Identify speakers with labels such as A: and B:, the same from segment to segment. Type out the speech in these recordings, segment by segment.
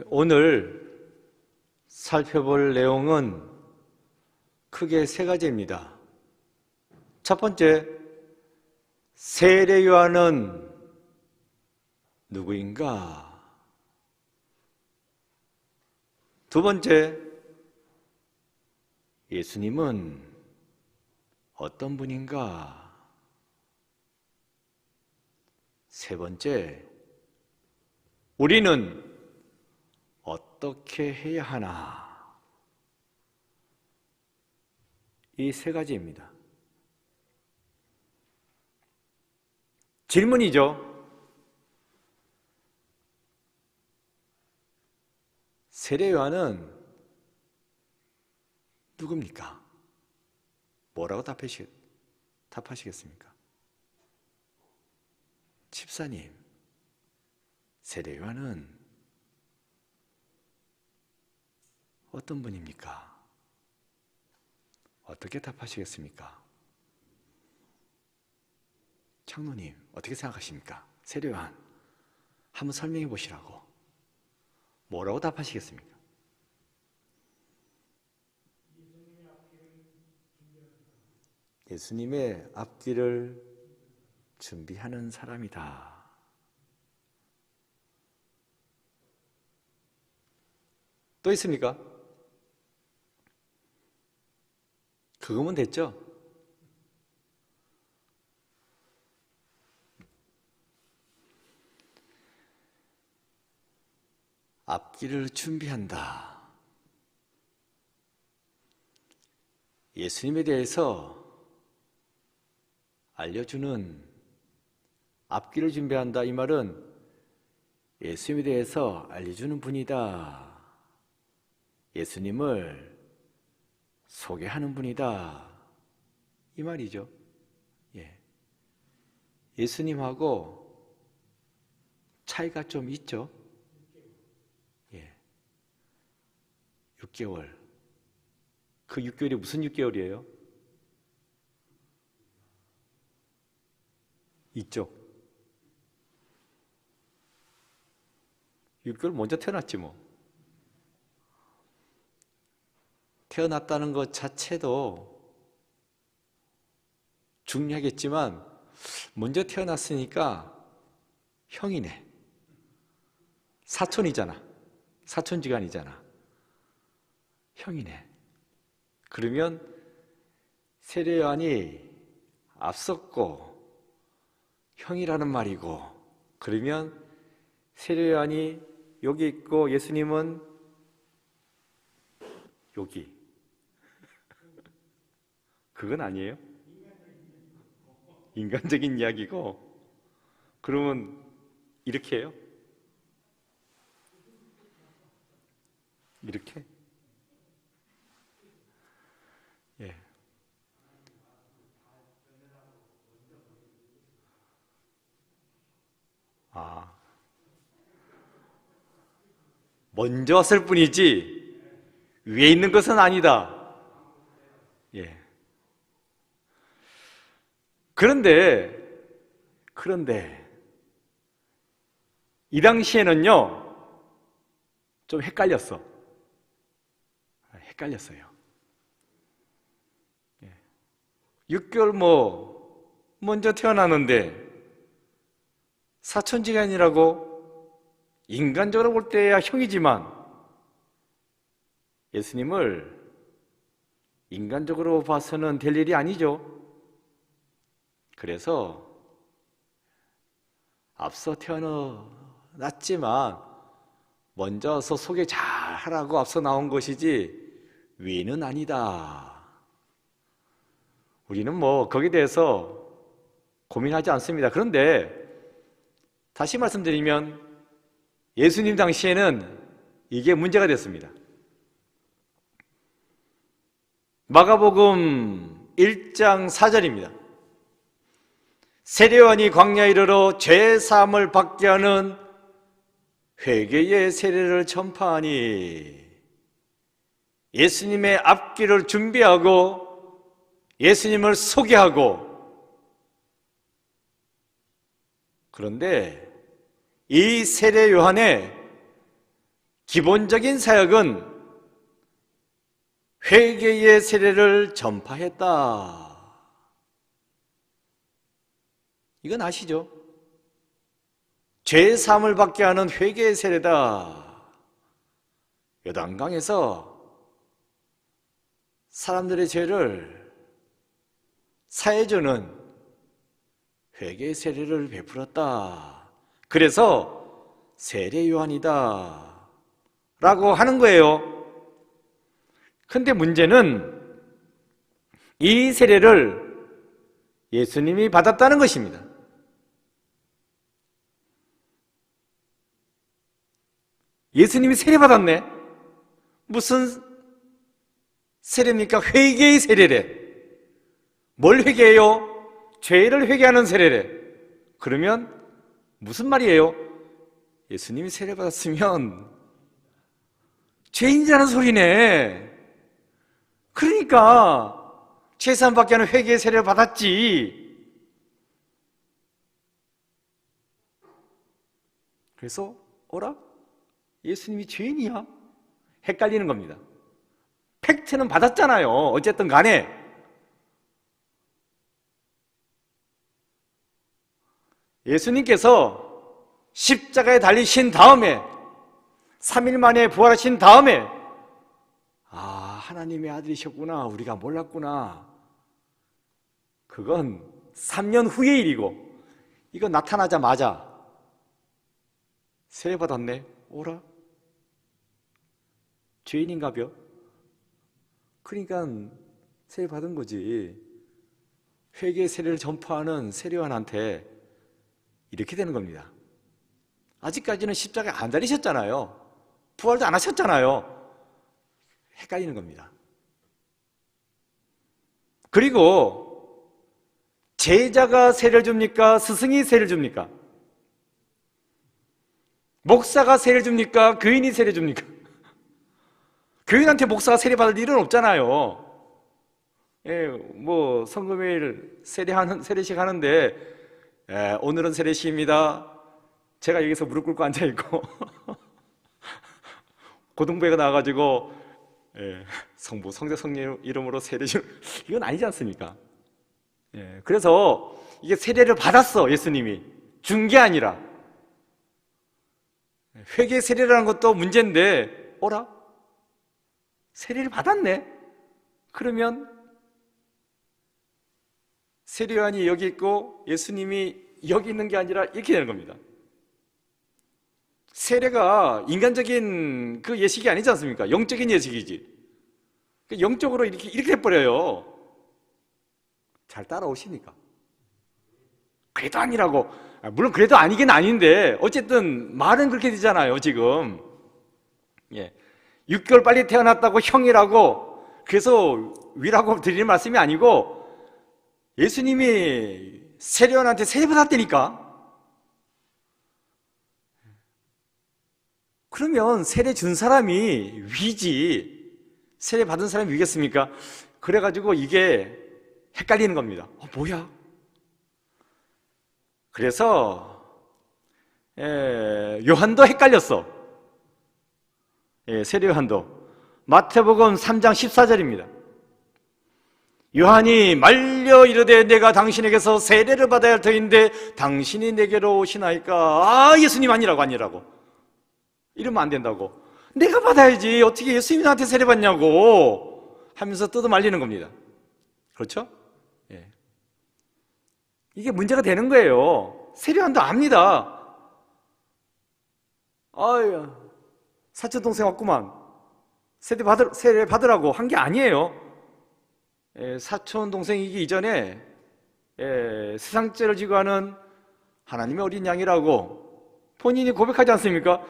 A: 오늘 살펴볼 내용은 크게 세 가지입니다. 첫 번째, 세례 요한은 누구인가? 두 번째, 예수님은 어떤 분인가? 세 번째, 우리는 어떻게 해야 하나? 이 세 가지입니다. 질문이죠. 세례 요한은 누굽니까? 뭐라고 답하시겠습니까? 집사님, 세례 요한은 어떤 분입니까? 어떻게 답하시겠습니까? 장로님, 어떻게 생각하십니까? 세례 요한, 한번 설명해 보시라고. 뭐라고 답하시겠습니까? 예수님의 앞길을 준비하는 사람이다. 또 있습니까? 그거면 됐죠? 앞길을 준비한다. 예수님에 대해서 알려주는 앞길을 준비한다. 이 말은 예수님에 대해서 알려주는 분이다. 예수님을 소개하는 분이다. 이 말이죠. 예수님하고 차이가 좀 있죠. 6개월. 그 6개월이 무슨 6개월이에요? 이쪽. 6개월 먼저 태어났지 뭐. 태어났다는 것 자체도 중요하겠지만 먼저 태어났으니까 형이네. 사촌이잖아. 사촌지간이잖아. 형이네. 그러면 세례 요한이 앞섰고 형이라는 말이고, 그러면 세례 요한이 여기 있고 예수님은 여기. 그건 아니에요? 인간적인 이야기고. 그러면 이렇게 해요? 이렇게? 먼저 왔을 뿐이지 위에 있는 것은 아니다. 그런데 이 당시에는요 좀 헷갈렸어요. 예. 6개월 먼저 태어났는데 사촌지간이라고 인간적으로 볼 때야 형이지만 예수님을 인간적으로 봐서는 될 일이 아니죠. 그래서 앞서 태어났지만 먼저 와서 소개 잘 하라고 앞서 나온 것이지 위는 아니다. 우리는 거기에 대해서 고민하지 않습니다. 그런데 다시 말씀드리면 예수님 당시에는 이게 문제가 됐습니다. 마가복음 1장 4절입니다. 세례 요한이 광야에 이르러 죄 사함을 받게 하는 회개의 세례를 전파하니, 예수님의 앞길을 준비하고 예수님을 소개하고. 그런데 이 세례 요한의 기본적인 사역은 회개의 세례를 전파했다. 이건 아시죠? 죄 사함을 받게 하는 회개의 세례다. 요단강에서 사람들의 죄를 사해주는 회개의 세례를 베풀었다. 그래서 세례 요한이다 라고 하는 거예요. 근데 문제는 이 세례를 예수님이 받았다는 것입니다. 예수님이 세례 받았네? 무슨 세례입니까? 회개의 세례래. 뭘 회개해요? 죄를 회개하는 세례래. 그러면 무슨 말이에요? 예수님이 세례 받았으면 죄인이라는 소리네. 그러니까 죄사함 받게 하는 회개의 세례를 받았지. 그래서 어라? 예수님이 죄인이야? 헷갈리는 겁니다. 팩트는 받았잖아요. 어쨌든 간에. 예수님께서 십자가에 달리신 다음에 3일 만에 부활하신 다음에 하나님의 아들이셨구나, 우리가 몰랐구나. 그건 3년 후의 일이고, 이거 나타나자마자 세례 받았네. 오라? 죄인인가벼? 그러니까 세례 받은 거지. 회개 세례를 전파하는 세례요한한테 이렇게 되는 겁니다. 아직까지는 십자가에 안 달리셨잖아요. 부활도 안 하셨잖아요. 헷갈리는 겁니다. 그리고 제자가 세례를 줍니까? 스승이 세례를 줍니까? 목사가 세례를 줍니까? 교인이 세례를 줍니까? 교인한테 목사가 세례 받을 일은 없잖아요. 예, 뭐 성금요일 세례식 하는데 오늘은 세례식입니다. 제가 여기서 무릎 꿇고 앉아 있고 고등부회가 나와가지고 성부, 성자, 성령 이름으로 세례식, 이건 아니지 않습니까? 그래서 이게 세례를 받았어. 예수님이 준 게 아니라 회개 세례라는 것도 문제인데 어라? 세례를 받았네? 그러면 세례요한이 여기 있고 예수님이 여기 있는 게 아니라 이렇게 되는 겁니다. 세례가 인간적인 그 예식이 아니지 않습니까? 영적인 예식이지. 영적으로 이렇게 돼버려요. 잘 따라오십니까? 그래도 아니라고. 물론 그래도 아니긴 아닌데 어쨌든 말은 그렇게 되잖아요. 지금 6개월 빨리 태어났다고 형이라고, 그래서 위라고 드리는 말씀이 아니고 예수님이 세례요한한테 세례 받았다니까. 그러면 세례 준 사람이 위지 세례 받은 사람이 위겠습니까? 그래가지고 이게 헷갈리는 겁니다. 뭐야? 그래서 요한도 헷갈렸어. 세례 요한도. 마태복음 3장 14절입니다. 요한이 말려 이르되 내가 당신에게서 세례를 받아야 할 터인데 당신이 내게로 오시나이까? 예수님 아니라고 이러면 안 된다고. 내가 받아야지 어떻게 예수님한테 세례 받냐고 하면서 뜯어 말리는 겁니다. 그렇죠? 이게 문제가 되는 거예요. 세례요한도 압니다. 사촌 동생 왔구만. 세례 받으라고 한 게 아니에요. 사촌 동생이기 이전에 세상 죄를 지고 하는 하나님의 어린 양이라고 본인이 고백하지 않습니까?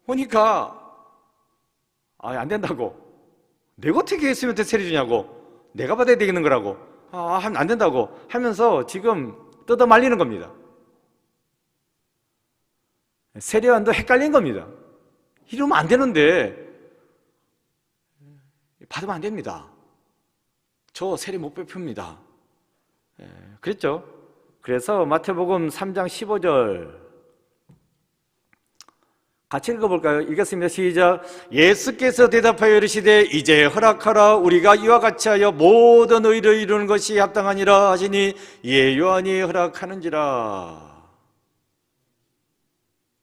A: 보니까 안 된다고. 내가 어떻게 예수님한테 세례 주냐고. 내가 받아야 되는 거라고. 하면 안 된다고 하면서 지금 뜯어 말리는 겁니다. 세례요한도 헷갈린 겁니다. 이러면 안 되는데 받으면 안 됩니다. 저 세례 못 베풉니다. 그랬죠. 그래서 마태복음 3장 15절 같이 읽어볼까요? 읽겠습니다. 시작. 예수께서 대답하여 이르시되 이제 허락하라. 우리가 이와 같이 하여 모든 의를 이루는 것이 합당하니라 하시니 이에 요한이 허락하는지라.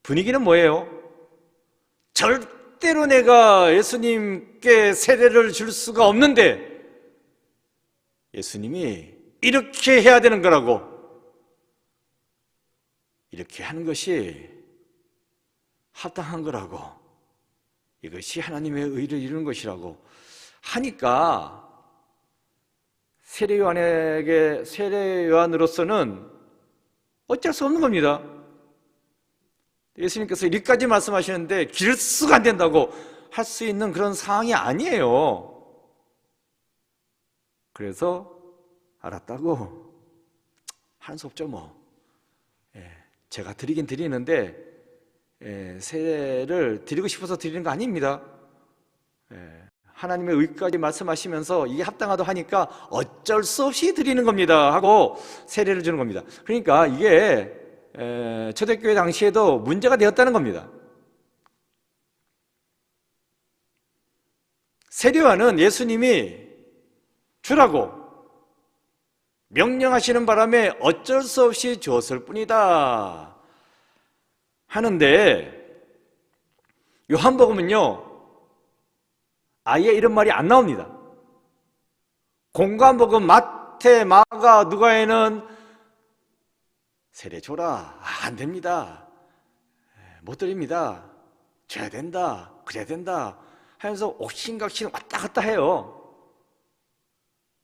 A: 분위기는 뭐예요? 절대로 내가 예수님께 세례를 줄 수가 없는데 예수님이 이렇게 해야 되는 거라고, 이렇게 하는 것이 합당한 거라고, 이것이 하나님의 의를 이루는 것이라고 하니까 세례 요한으로서는 어쩔 수 없는 겁니다. 예수님께서 이리까지 말씀하시는데 길수가 안 된다고 할 수 있는 그런 상황이 아니에요. 그래서 알았다고 할 수 없죠 뭐. 제가 드리긴 드리는데 세례를 드리고 싶어서 드리는 거 아닙니다. 하나님의 의까지 말씀하시면서 이게 합당하다 하니까 어쩔 수 없이 드리는 겁니다 하고 세례를 주는 겁니다. 그러니까 이게 초대교회 당시에도 문제가 되었다는 겁니다. 세례요한은 예수님이 주라고 명령하시는 바람에 어쩔 수 없이 주었을 뿐이다 하는데, 요한복음은요 아예 이런 말이 안 나옵니다. 공관복음 마태, 마가, 누가에는 세례 줘라, 안 됩니다, 못 드립니다, 줘야 된다, 그래야 된다 하면서 옥신각신 왔다 갔다 해요.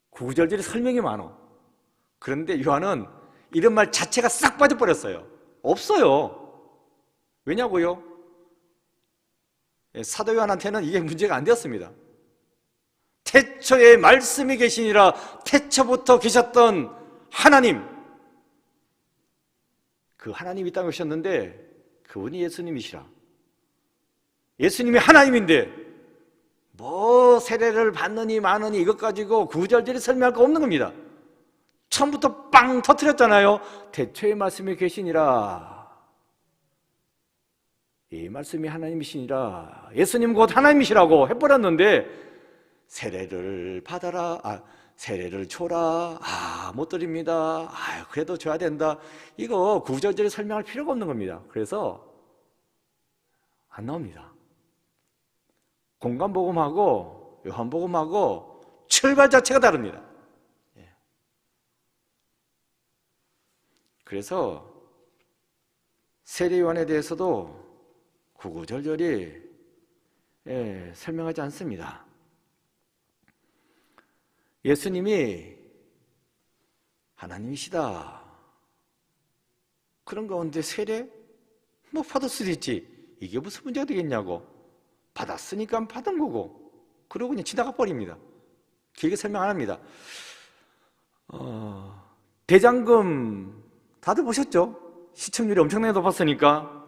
A: 구구절절히 설명이 많아. 그런데 요한은 이런 말 자체가 싹 빠져버렸어요. 없어요. 왜냐고요? 사도 요한한테는 이게 문제가 안 되었습니다. 태초에 말씀이 계시니라. 태초부터 계셨던 하나님, 그 하나님이 이 땅에 오셨는데 그분이 예수님이시라. 예수님이 하나님인데 뭐 세례를 받느니 마느니 이것 가지고 구구절절히 설명할 거 없는 겁니다. 처음부터 빵 터뜨렸잖아요. 태초에 말씀이 계시니라. 이 말씀이 하나님이시니라. 예수님 곧 하나님이시라고 해버렸는데 세례를 받아라, 세례를 줘라, 못 드립니다, 그래도 줘야 된다, 이거 구구절절히 설명할 필요가 없는 겁니다. 그래서 안 나옵니다. 공관복음하고 요한복음하고 출발 자체가 다릅니다. 그래서 세례요한에 대해서도 구구절절히 설명하지 않습니다. 예수님이 하나님이시다. 그런 가운데 세례? 뭐 받을 수도 있지. 이게 무슨 문제가 되겠냐고. 받았으니까 받은 거고. 그러고 그냥 지나가 버립니다. 길게 설명 안 합니다. 대장금 다들 보셨죠? 시청률이 엄청나게 높았으니까.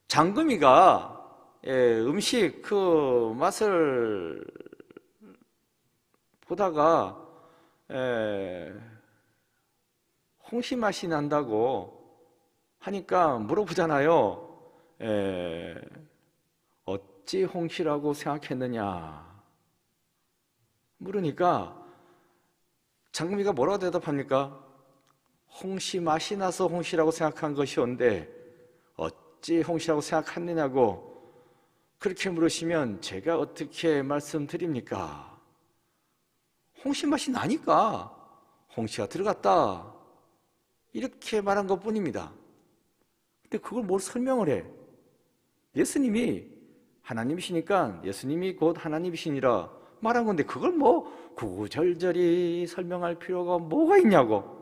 A: 장금이가 음식 그 맛을 보다가 홍시 맛이 난다고 하니까 물어보잖아요. 어찌 홍시라고 생각했느냐 물으니까 장금이가 뭐라고 대답합니까? 홍시 맛이 나서 홍시라고 생각한 것이온데 어찌 홍시라고 생각했느냐고 그렇게 물으시면 제가 어떻게 말씀드립니까? 홍시 맛이 나니까 홍시가 들어갔다 이렇게 말한 것뿐입니다. 근데 그걸 뭘 설명을 해? 예수님이 하나님이시니까 예수님이 곧 하나님이시니라 말한 건데 그걸 뭐 구구절절히 설명할 필요가 뭐가 있냐고.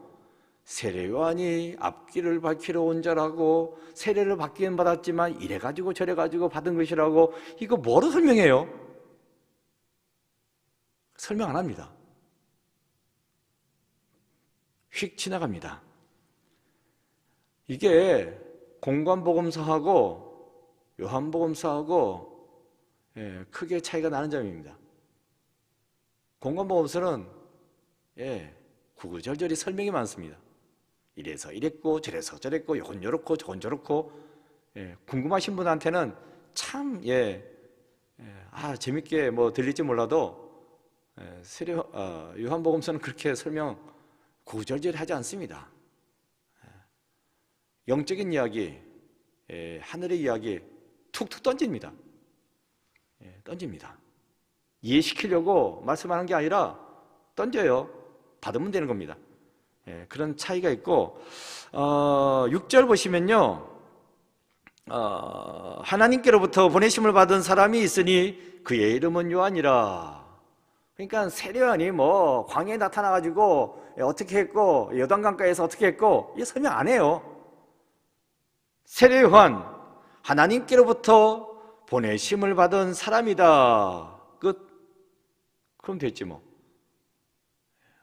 A: 세례요한이 앞길을 밝히러 온 자라고 세례를 받기는 받았지만 이래가지고 저래가지고 받은 것이라고 이거 뭐로 설명해요? 설명 안 합니다. 휙 지나갑니다. 이게 공관복음서하고 요한복음서하고 크게 차이가 나는 점입니다. 공관복음서는 구구절절히 설명이 많습니다. 이래서 이랬고 저래서 저랬고 요건 요렇고 저건 저렇고 궁금하신 분한테는 참 재밌게 뭐 들릴지 몰라도 요한복음서는 그렇게 설명 구절절하지 않습니다. 영적인 이야기, 하늘의 이야기 툭툭 던집니다. 던집니다. 이해시키려고 말씀하는 게 아니라 던져요. 받으면 되는 겁니다. 그런 차이가 있고 6절 보시면요, 하나님께로부터 보내심을 받은 사람이 있으니 그의 이름은 요한이라. 그러니까 세례요한이 뭐 광야에 나타나가지고 어떻게 했고 요단강가에서 어떻게 했고 이 설명 안 해요. 세례요한 하나님께로부터 보내심을 받은 사람이다. 끝. 그럼 됐지 뭐.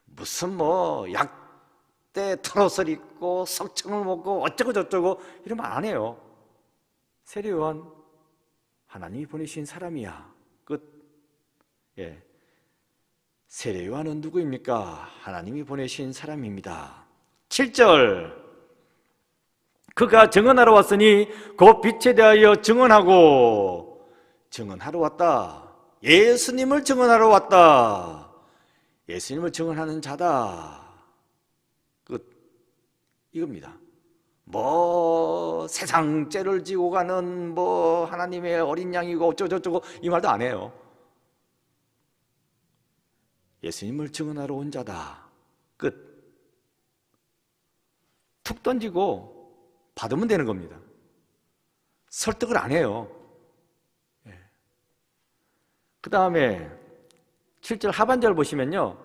A: 무슨 뭐 약대 털옷을 입고 석청을 먹고 어쩌고 저쩌고 이런 말 안 해요. 세례요한 하나님이 보내신 사람이야. 끝. 세례요한은 누구입니까? 하나님이 보내신 사람입니다. 7절, 그가 증언하러 왔으니 곧 빛에 대하여 증언하고. 증언하러 왔다. 예수님을 증언하러 왔다. 예수님을 증언하는 자다. 끝. 이겁니다. 뭐 세상 죄를 지고 가는 뭐 하나님의 어린 양이고 어쩌고저쩌고 이 말도 안 해요. 예수님을 증언하러 온 자다. 끝. 툭 던지고 받으면 되는 겁니다. 설득을 안 해요. 그 다음에 7절 하반절 보시면요,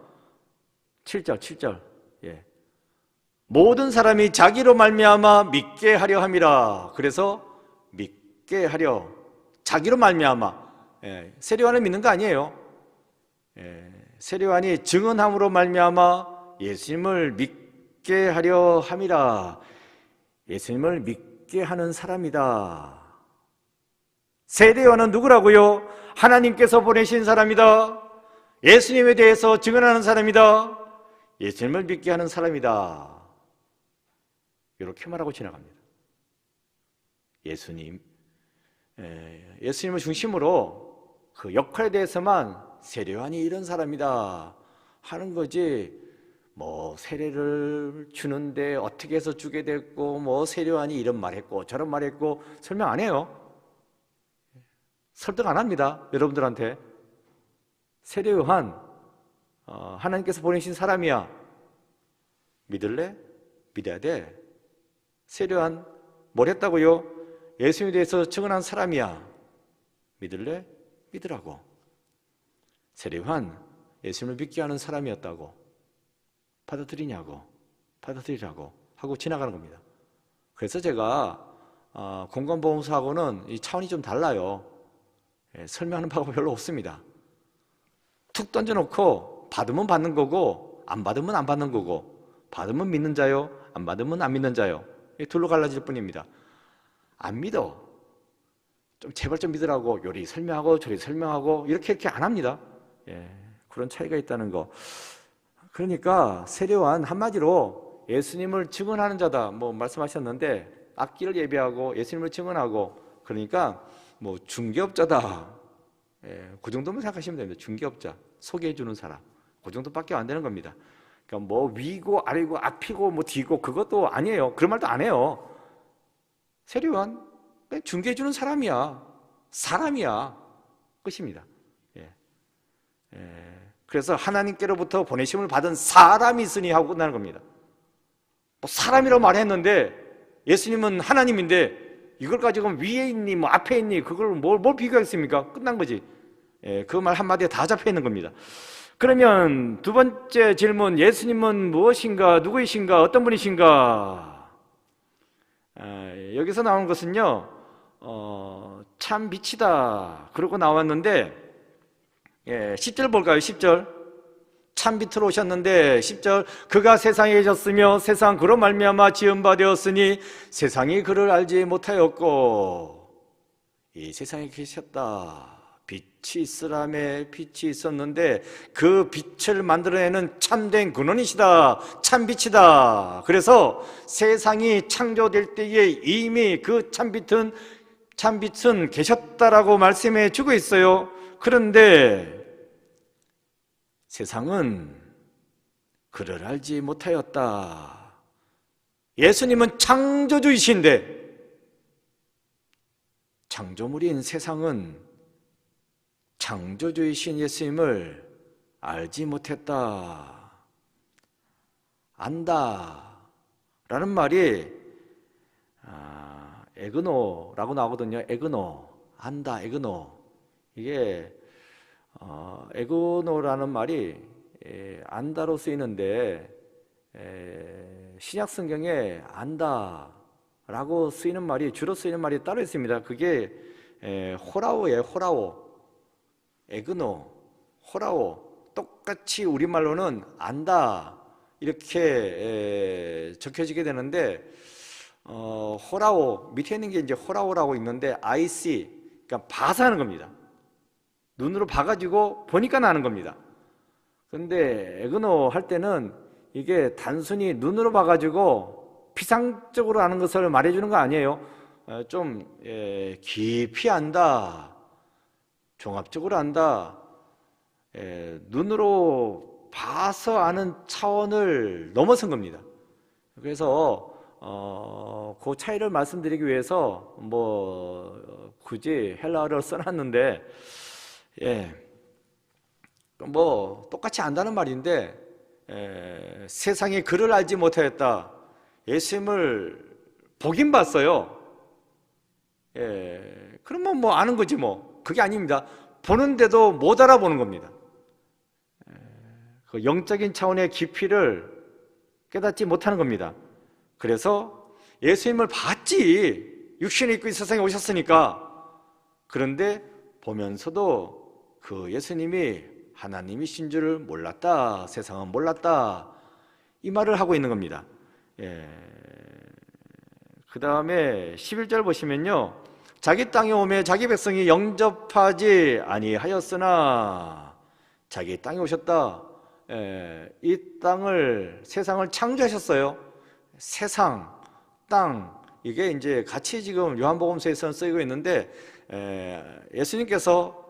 A: 7절 모든 사람이 자기로 말미암아 믿게 하려 함이라. 그래서 믿게 하려, 자기로 말미암아. 세례요한을 믿는 거 아니에요. 세례요한이 증언함으로 말미암아 예수님을 믿게 하려 함이라. 예수님을 믿게 하는 사람이다. 세례요한은 누구라고요? 하나님께서 보내신 사람이다. 예수님에 대해서 증언하는 사람이다. 예수님을 믿게 하는 사람이다. 이렇게 말하고 지나갑니다. 예수님을 중심으로 그 역할에 대해서만 세례요한이 이런 사람이다 하는 거지, 뭐 세례를 주는데 어떻게 해서 주게 됐고 뭐 세례요한이 이런 말했고 저런 말했고 설명 안 해요. 설득 안 합니다. 여러분들한테. 세례요한 하나님께서 보내신 사람이야. 믿을래? 믿어야 돼. 세례요한 뭘 했다고요? 예수님에 대해서 증언한 사람이야. 믿을래? 믿으라고. 세례요한 예수님을 믿게 하는 사람이었다고. 받아들이냐고. 받아들이라고 하고 지나가는 겁니다. 그래서 제가 공간보험사하고는 이 차원이 좀 달라요. 설명하는 바가 별로 없습니다. 툭 던져놓고 받으면 받는 거고 안 받으면 안 받는 거고, 받으면 믿는 자요, 안 받으면 안 믿는 자요, 이 둘로 갈라질 뿐입니다. 안 믿어, 좀 제발 좀 믿으라고 요리 설명하고 저리 설명하고 이렇게 안 합니다. 그런 차이가 있다는 거. 그러니까 세례요한 한마디로 예수님을 증언하는 자다 뭐 말씀하셨는데, 앞길을 예비하고 예수님을 증언하고, 그러니까 뭐 중개업자다, 그 정도만 생각하시면 됩니다. 중개업자, 소개해주는 사람, 그 정도밖에 안 되는 겁니다. 그러니까 뭐 위고 아래고 앞이고 뭐 뒤고 그것도 아니에요. 그런 말도 안 해요. 세례요한 중개해주는 사람이야. 끝입니다. 그래서 하나님께로부터 보내심을 받은 사람이 있으니 하고 끝나는 겁니다. 뭐 사람이라고 말했는데 예수님은 하나님인데 이걸 가지고 위에 있니 뭐 앞에 있니 그걸 뭘 비교하겠습니까? 끝난 거지. 그 말 한마디에 다 잡혀 있는 겁니다. 그러면 두 번째 질문, 예수님은 무엇인가, 누구이신가, 어떤 분이신가? 여기서 나오는 것은요, 참 빛이다 그러고 나왔는데, 10절 볼까요? 10절. 참 빛으로 오셨는데 10절, 그가 세상에 계셨으며 세상 그로 말미암아 지은 바 되었으니 세상이 그를 알지 못하였고. 이 세상에 계셨다, 빛이 있으라매 빛이 있었는데 그 빛을 만들어내는 참된 근원이시다, 참빛이다. 그래서 세상이 창조될 때에 이미 그 참빛은 계셨다라고 말씀해 주고 있어요. 그런데 세상은 그를 알지 못하였다. 예수님은 창조주이신데 창조물인 세상은 창조주이신 예수님을 알지 못했다. 안다 라는 말이 에그노라고 나오거든요. 에그노, 안다, 에그노. 이게 에그노라는 말이 안다로 쓰이는데 신약 성경에 안다라고 쓰이는 말이, 주로 쓰이는 말이 따로 있습니다. 그게 호라오예요. 호라오, 에그노, 호라오. 똑같이 우리말로는 안다 이렇게 적혀지게 되는데 호라오 밑에 있는 게 이제 호라오라고 있는데 IC, 그러니까 봐서 하는 겁니다. 눈으로 봐가지고 보니까 나는 겁니다. 그런데 에그노 할 때는 이게 단순히 눈으로 봐가지고 피상적으로 아는 것을 말해주는 거 아니에요. 좀 깊이 안다, 종합적으로 안다, 눈으로 봐서 아는 차원을 넘어선 겁니다. 그래서 그 차이를 말씀드리기 위해서 굳이 헬라어를 써놨는데 똑같이 안다는 말인데 세상이 그를 알지 못하였다. 예수님을 보긴 봤어요. 그러면 아는 거지 뭐. 그게 아닙니다. 보는데도 못 알아보는 겁니다. 그 영적인 차원의 깊이를 깨닫지 못하는 겁니다. 그래서 예수님을 봤지, 육신을 입고 이 세상에 오셨으니까. 그런데 보면서도 그 예수님이 하나님이신 줄을 몰랐다, 세상은 몰랐다, 이 말을 하고 있는 겁니다. 그 다음에 11절 보시면요, 자기 땅에 오매 자기 백성이 영접하지 아니하였으나. 자기 땅에 오셨다. 이 땅을, 세상을 창조하셨어요. 세상, 땅, 이게 이제 같이 지금 요한복음서에서는 쓰이고 있는데 예수님께서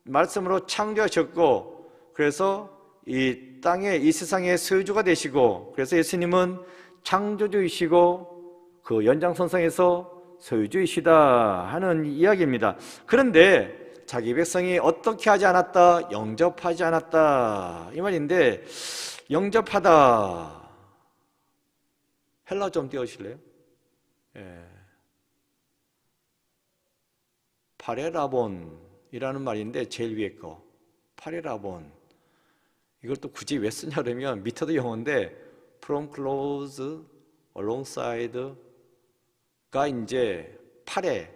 A: 말씀으로 창조하셨고, 그래서 이 땅에, 이 세상의 소유주가 되시고, 그래서 예수님은 창조주이시고 그 연장선상에서 소유주이시다 하는 이야기입니다. 그런데 자기 백성이 어떻게 하지 않았다? 영접하지 않았다, 이 말인데, 영접하다, 헬라 좀 띄워주실래요? 파레라본이라는 말인데, 제일 위에 거 파레라본, 이걸 또 굳이 왜 쓰냐 그러면 밑에도 영어인데 from close alongside가 이제 파레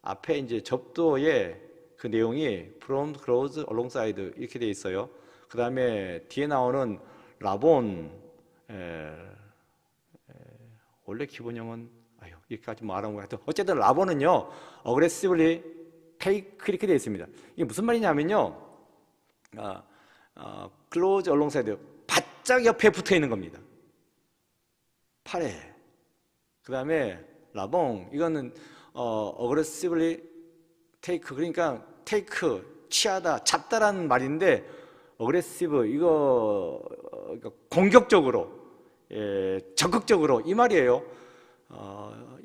A: 앞에 이제 접두어의 그 내용이 from close alongside 이렇게 돼 있어요. 그 다음에 뒤에 나오는 라본, 원래 기본형은 여기까지 말한 것 같아요. 어쨌든 라본은요, aggressively take 이렇게 되어 있습니다. 이게 무슨 말이냐면요, close alongside, 바짝 옆에 붙어 있는 겁니다. 팔에. 그 다음에 라봉, 이거는 aggressively take, 그러니까 take, 취하다, 잡다라는 말인데, aggressive, 이거 공격적으로, 적극적으로, 이 말이에요.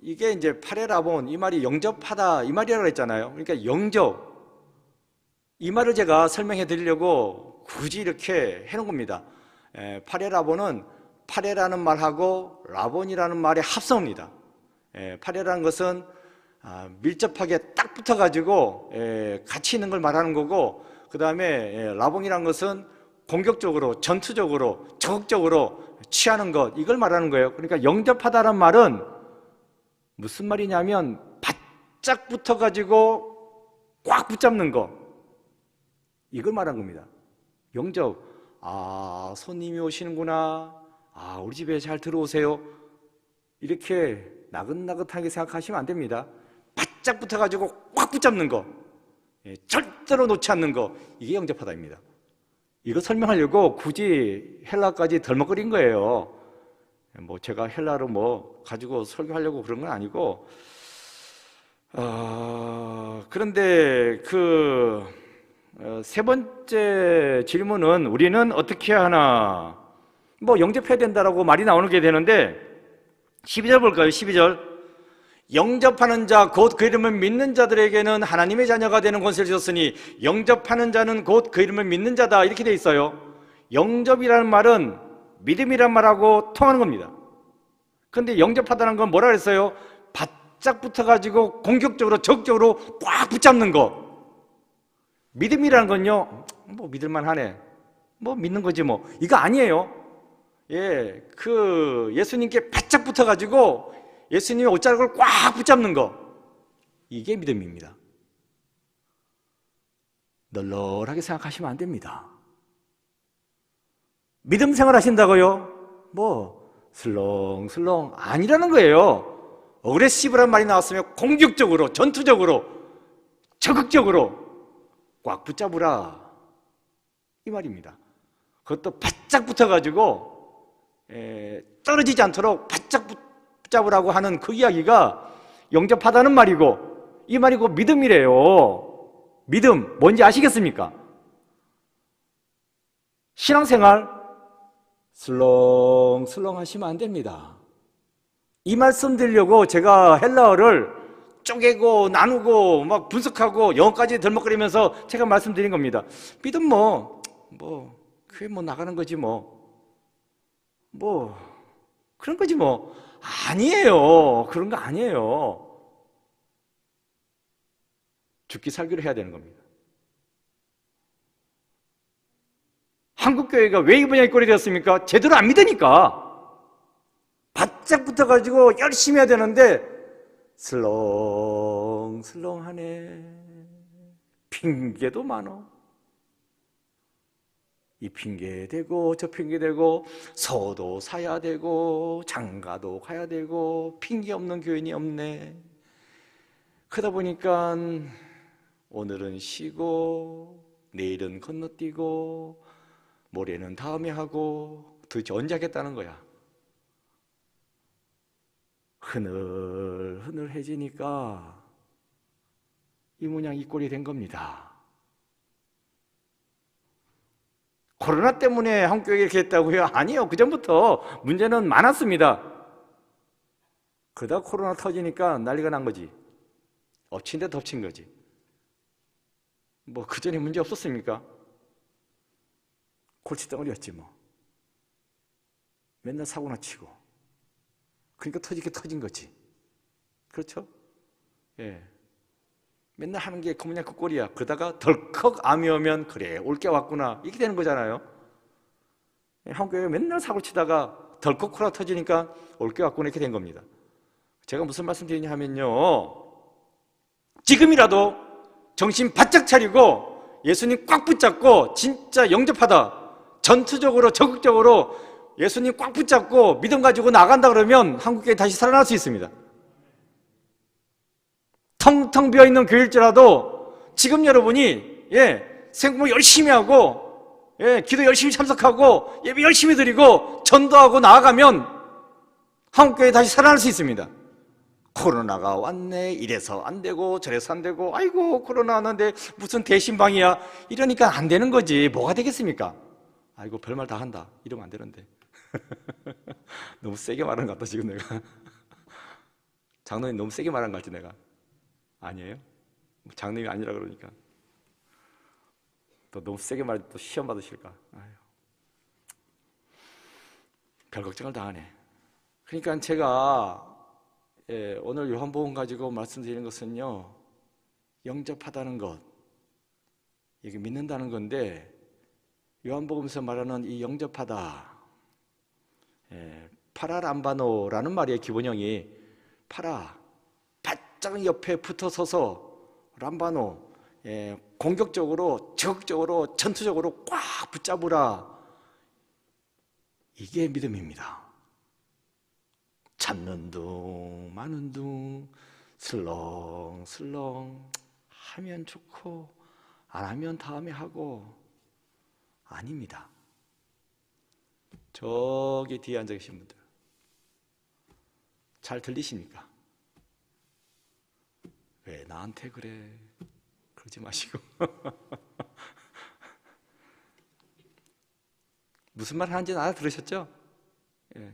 A: 이게 이제 파레라본, 이 말이 영접하다, 이 말이라고 했잖아요. 그러니까 영접, 이 말을 제가 설명해 드리려고 굳이 이렇게 해놓은 겁니다. 파레라본은 파레라는 말하고 라본이라는 말의 합성입니다. 파레라는 것은 밀접하게 딱 붙어가지고 같이 있는 걸 말하는 거고, 그 다음에 라본이라는 것은 공격적으로, 전투적으로, 적극적으로 취하는 것, 이걸 말하는 거예요. 그러니까 영접하다는 말은 무슨 말이냐면 바짝 붙어가지고 꽉 붙잡는 거, 이걸 말하는 겁니다. 영접, 손님이 오시는구나, 우리 집에 잘 들어오세요, 이렇게 나긋나긋하게 생각하시면 안 됩니다. 바짝 붙어가지고 꽉 붙잡는 거, 절대로 놓지 않는 거, 이게 영접하다입니다. 이거 설명하려고 굳이 헬라까지 덜먹거린 거예요. 뭐 제가 헬라로 뭐 가지고 설교하려고 그런 건 아니고, 그런데 세 번째 질문은 우리는 어떻게 하나? 뭐 영접해야 된다라고 말이 나오는 게 되는데 12절 볼까요? 12절. 영접하는 자 곧 그 이름을 믿는 자들에게는 하나님의 자녀가 되는 권세를 주셨으니 영접하는 자는 곧 그 이름을 믿는 자다, 이렇게 돼 있어요. 영접이라는 말은 믿음이란 말하고 통하는 겁니다. 그런데 영접하다는 건 뭐라 그랬어요? 바짝 붙어가지고 공격적으로 적극적으로 꽉 붙잡는 거. 믿음이라는 건요, 뭐 믿을만 하네, 뭐 믿는 거지 뭐, 이거 아니에요. 예수님께 바짝 붙어가지고 예수님의 옷자락을 꽉 붙잡는 거, 이게 믿음입니다. 널널하게 생각하시면 안 됩니다. 믿음 생활 하신다고요? 뭐 슬렁슬렁 아니라는 거예요. 어그레시브란 말이 나왔으면 공격적으로, 전투적으로, 적극적으로 꽉 붙잡으라, 이 말입니다. 그것도 바짝 붙어가지고 떨어지지 않도록 바짝 붙잡으라고 하는 그 이야기가 영접하다는 말이고, 이 말이 곧 믿음이래요. 믿음 뭔지 아시겠습니까? 신앙생활 슬렁슬렁 하시면 안 됩니다. 이 말씀 드리려고 제가 헬라어를 쪼개고 나누고 막 분석하고 영어까지 덜먹거리면서 제가 말씀드린 겁니다. 믿음 그게 뭐 나가는 거지 뭐 그런 거지 뭐. 아니에요. 그런 거 아니에요. 죽기 살기로 해야 되는 겁니다. 한국교회가 왜 이 분야의 꼴이 되었습니까? 제대로 안 믿으니까. 바짝 붙어가지고 열심히 해야 되는데 슬렁슬렁하네. 핑계도 많어. 이 핑계 대고 저 핑계 대고, 서도 사야 되고 장가도 가야 되고, 핑계 없는 교인이 없네. 그러다 보니까 오늘은 쉬고 내일은 건너뛰고 모레는 다음에 하고 도대체 언제 하겠다는 거야. 흐늘흐늘해지니까 이 모양 이 꼴이 된 겁니다. 코로나 때문에 한국교회가 이렇게 했다고요? 아니요. 그전부터 문제는 많았습니다. 그러다 코로나 터지니까 난리가 난 거지. 엎친 데 덮친 거지. 뭐 그전에 문제 없었습니까? 골칫덩어리였지 뭐. 맨날 사고나 치고. 그러니까 터지게 터진 거지. 그렇죠? 맨날 하는 게 그 모양 그 꼴이야. 그러다가 덜컥 암이 오면 그래 올 게 왔구나, 이렇게 되는 거잖아요. 한국교회가 맨날 사고 치다가 덜컥 코로나 터지니까 올 게 왔구나, 이렇게 된 겁니다. 제가 무슨 말씀 드리냐 하면요, 지금이라도 정신 바짝 차리고 예수님 꽉 붙잡고 진짜 영접하다, 전투적으로 적극적으로 예수님 꽉 붙잡고 믿음 가지고 나간다 그러면 한국교회 다시 살아날 수 있습니다. 텅텅 비어있는 교회일지라도 지금 여러분이 생공부 열심히 하고 기도 열심히 참석하고 예배 열심히 드리고 전도하고 나아가면 한국교회 다시 살아날 수 있습니다. 코로나가 왔네, 이래서 안 되고 저래서 안 되고, 아이고 코로나 왔는데 무슨 대신방이야, 이러니까 안 되는 거지. 뭐가 되겠습니까? 아이고 별말 다 한다, 이러면 안 되는데. 너무 세게 말한 것 같다 지금 내가. 장로님 너무 세게 말한 것 같지 내가. 아니에요? 장로님이 아니라 그러니까 또 너무 세게 말해 또 시험 받으실까. 아유, 별 걱정을 다 하네. 그러니까 제가 오늘 요한복음 가지고 말씀드리는 것은요, 영접하다는 것, 이게 믿는다는 건데, 요한복음에서 말하는 이 영접하다, 파라람바노라는 말이에요. 기본형이 파라, 바짝 옆에 붙어서서 람바노, 공격적으로 적극적으로 전투적으로 꽉 붙잡으라, 이게 믿음입니다. 참는 둥 마는 둥 슬렁슬렁 하면 좋고 안 하면 다음에 하고. 아닙니다. 저기 뒤에 앉아 계신 분들 잘 들리십니까? 왜 나한테 그래? 그러지 마시고 무슨 말 하는지는 알아들으셨죠? 예.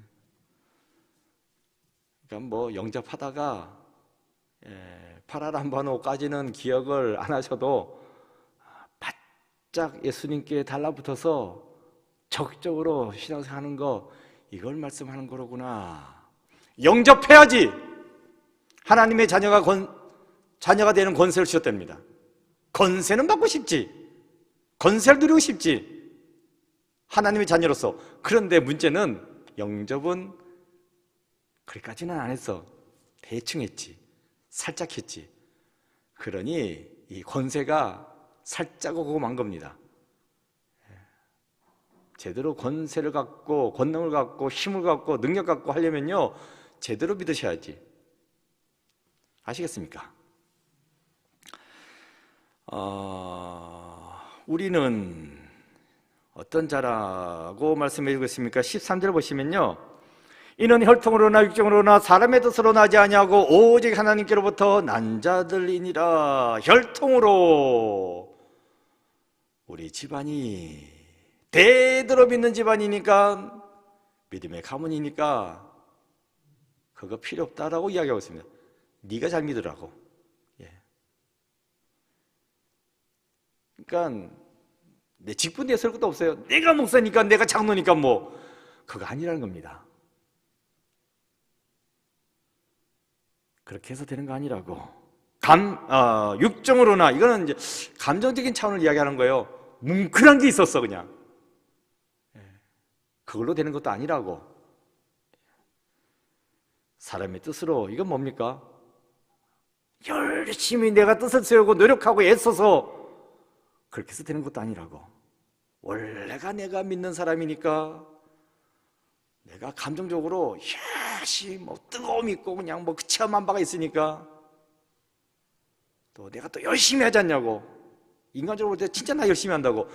A: 그러니까 뭐 영접하다가 파라란 번호까지는 기억을 안 하셔도 바짝 예수님께 달라붙어서 적극적으로 신앙생활 하는 거, 이걸 말씀하는 거로구나. 영접해야지 하나님의 자녀가 되는 권세를 주셨답니다. 권세는 받고 싶지, 권세를 누리고 싶지, 하나님의 자녀로서. 그런데 문제는 영접은 그리까지는 안 했어. 대충 했지, 살짝 했지. 그러니 이 권세가 살짝 오고 만 겁니다. 제대로 권세를 갖고 권능을 갖고 힘을 갖고 능력 갖고 하려면요, 제대로 믿으셔야지. 아시겠습니까? 우리는 어떤 자라고 말씀해 주고 있습니까? 13절 보시면요, 이는 혈통으로나 육정으로나 사람의 뜻으로 나지 아니하고 오직 하나님께로부터 난 자들이니라. 혈통으로 우리 집안이 대대로 믿는 집안이니까, 믿음의 가문이니까 그거 필요 없다라고 이야기하고 있습니다. 네가 잘 믿으라고. 그러니까 내 직분 내세울 것도 없어요. 내가 목사니까, 내가 장로니까 뭐, 그거 아니라는 겁니다. 그렇게 해서 되는 거 아니라고. 육정으로나, 이거는 이제 감정적인 차원을 이야기하는 거예요. 뭉클한 게 있었어 그냥. 그걸로 되는 것도 아니라고. 사람의 뜻으로, 이건 뭡니까? 열심히 내가 뜻을 세우고 노력하고 애써서 그렇게 해서 되는 것도 아니라고. 원래가 내가 믿는 사람이니까, 내가 감정적으로 열심히 뭐 뜨거움이 있고 그냥 뭐 그 체험한 바가 있으니까 또 내가 또 열심히 하지 않냐고. 인간적으로 볼 때 진짜 나 열심히 한다고.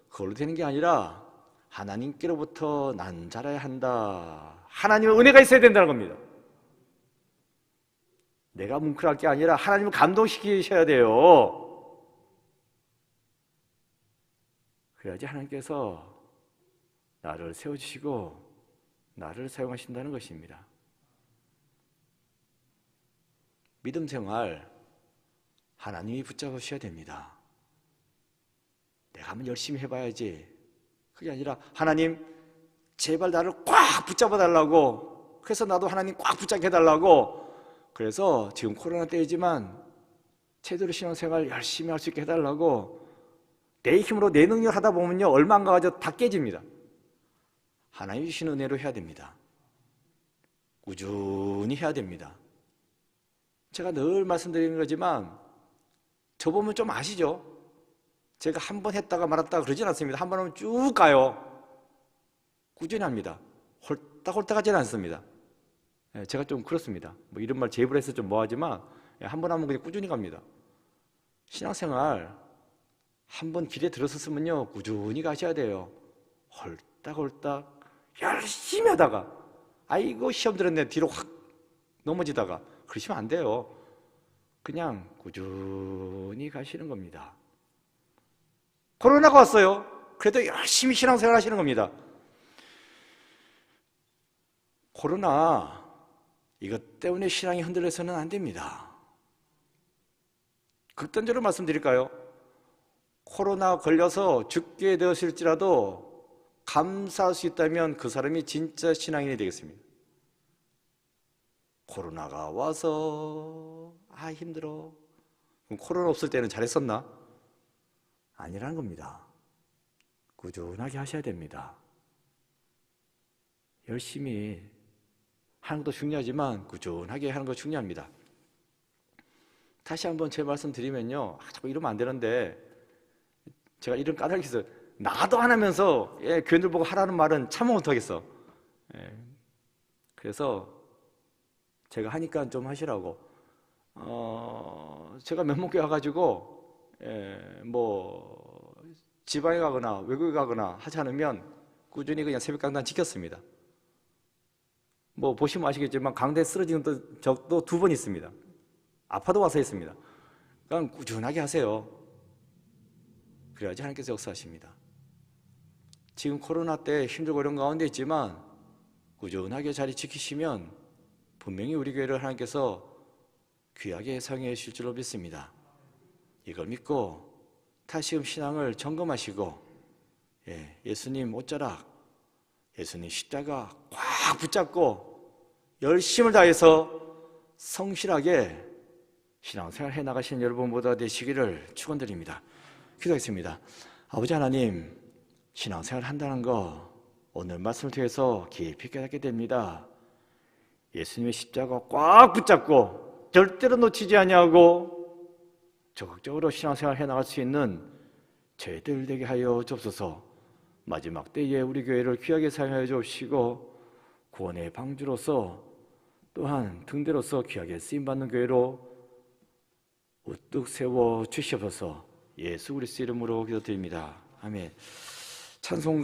A: 그걸로 되는 게 아니라 하나님께로부터 난 자라야 한다. 하나님의 은혜가 있어야 된다는 겁니다. 내가 뭉클할 게 아니라 하나님을 감동시키셔야 돼요. 그래야지 하나님께서 나를 세워주시고 나를 사용하신다는 것입니다. 믿음 생활 하나님이 붙잡으셔야 됩니다. 내가 한번 열심히 해봐야지. 그게 아니라 하나님 제발 나를 꽉 붙잡아 달라고. 그래서 나도 하나님 꽉 붙잡게 해달라고. 그래서 지금 코로나 때이지만 제대로 신앙생활 열심히 할 수 있게 해달라고. 내 힘으로 내 능력 하다 보면요, 얼마 안 가가지고 다 깨집니다. 하나님 주신 은혜로 해야 됩니다. 꾸준히 해야 됩니다. 제가 늘 말씀드리는 거지만 저 보면 좀 아시죠? 제가 한 번 했다가 말았다가 그러진 않습니다. 한 번 하면 쭉 가요. 꾸준히 합니다. 홀딱홀딱 하지는 않습니다. 제가 좀 그렇습니다. 뭐 이런 말 제 입으로 해서 좀 뭐하지만 한 번 하면 그냥 꾸준히 갑니다. 신앙생활 한 번 길에 들어섰으면요, 꾸준히 가셔야 돼요. 홀딱홀딱 열심히 하다가 아이고 시험 들었네 뒤로 확 넘어지다가 그러시면 안 돼요. 그냥 꾸준히 가시는 겁니다. 코로나가 왔어요. 그래도 열심히 신앙생활 하시는 겁니다. 코로나 이것 때문에 신앙이 흔들려서는 안 됩니다. 극단적으로 말씀드릴까요? 코로나 걸려서 죽게 되었을지라도 감사할 수 있다면 그 사람이 진짜 신앙인이 되겠습니다. 코로나가 와서 힘들어. 그럼 코로나 없을 때는 잘했었나? 아니라는 겁니다. 꾸준하게 하셔야 됩니다. 열심히 하는 것도 중요하지만 꾸준하게 하는 것도 중요합니다. 다시 한번 제 말씀 드리면요, 자꾸 이러면 안 되는데 제가 이런 까닭이 있어요. 나도 안 하면서 교인들 보고 하라는 말은 참 못하겠어. 그래서 제가 하니까 좀 하시라고. 제가 몇목교회 와가지고 뭐 지방에 가거나 외국에 가거나 하지 않으면 꾸준히 그냥 새벽 강단 지켰습니다. 뭐 보시면 아시겠지만 강대 쓰러지는 적도 2번 있습니다. 아파도 와서 했습니다. 그러니까 꾸준하게 하세요. 그래야지 하나님께서 역사하십니다. 지금 코로나 때 힘들고 어려운 가운데 있지만 꾸준하게 자리 지키시면 분명히 우리 교회를 하나님께서 귀하게 사용해 주실 줄로 믿습니다. 이걸 믿고 다시금 신앙을 점검하시고 예수님 옷자락, 예수님 십자가 꽉 붙잡고 열심을 다해서 성실하게 신앙생활 해나가시는 여러분 모두가 되시기를 축원드립니다. 기도하겠습니다. 아버지 하나님, 신앙생활 한다는 거 오늘 말씀을 통해서 깊이 깨닫게 됩니다. 예수님의 십자가 꽉 붙잡고 절대로 놓치지 아니하고 적극적으로 신앙생활 해나갈 수 있는 저희들 되게 하여 주옵소서. 마지막 때에 우리 교회를 귀하게 사용하여 주옵시고 구원의 방주로서 또한 등대로서 귀하게 쓰임받는 교회로 우뚝 세워 주시옵소서. 예수 그리스도 이름으로 기도드립니다. 아멘. 찬송